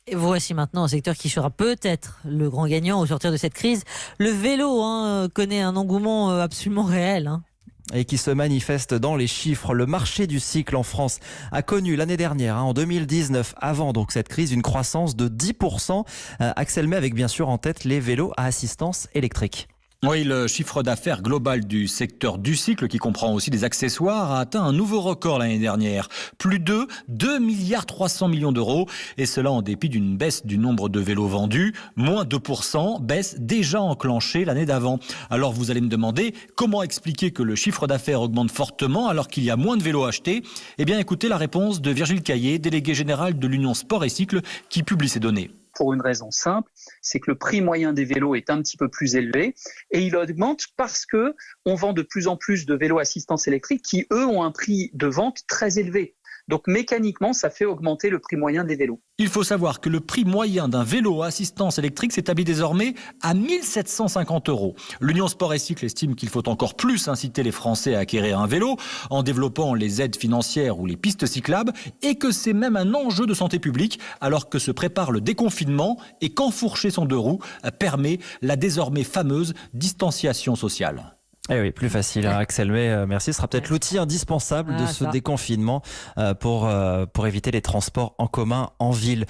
Et voici maintenant un secteur qui sera peut-être le grand gagnant au sortir de cette crise. Le vélo connaît un engouement absolument réel. Et qui se manifeste dans les chiffres. Le marché du cycle en France a connu l'année dernière, en 2019, avant donc cette crise, une croissance de 10%. Axel May avec bien sûr en tête les vélos à assistance électrique. Oui, le chiffre d'affaires global du secteur du cycle, qui comprend aussi des accessoires, a atteint un nouveau record l'année dernière. Plus de 2,3 milliards d'euros. Et cela en dépit d'une baisse du nombre de vélos vendus. Moins 2%, baisse déjà enclenchée l'année d'avant. Alors vous allez me demander comment expliquer que le chiffre d'affaires augmente fortement alors qu'il y a moins de vélos achetés. Eh bien écoutez la réponse de Virgile Caillé, délégué général de l'Union Sport et Cycle, qui publie ces données. Pour une raison simple, c'est que le prix moyen des vélos est un petit peu plus élevé et il augmente parce que on vend de plus en plus de vélos assistance électrique qui, eux, ont un prix de vente très élevé. Donc mécaniquement, ça fait augmenter le prix moyen des vélos. Il faut savoir que le prix moyen d'un vélo à assistance électrique s'établit désormais à 1 750 €. L'Union Sport et Cycle estime qu'il faut encore plus inciter les Français à acquérir un vélo en développant les aides financières ou les pistes cyclables et que c'est même un enjeu de santé publique alors que se prépare le déconfinement et qu'enfourcher son deux roues permet la désormais fameuse distanciation sociale. Eh oui, plus facile. Axel May, merci. Ce sera peut-être l'outil indispensable de ce déconfinement pour éviter les transports en commun en ville.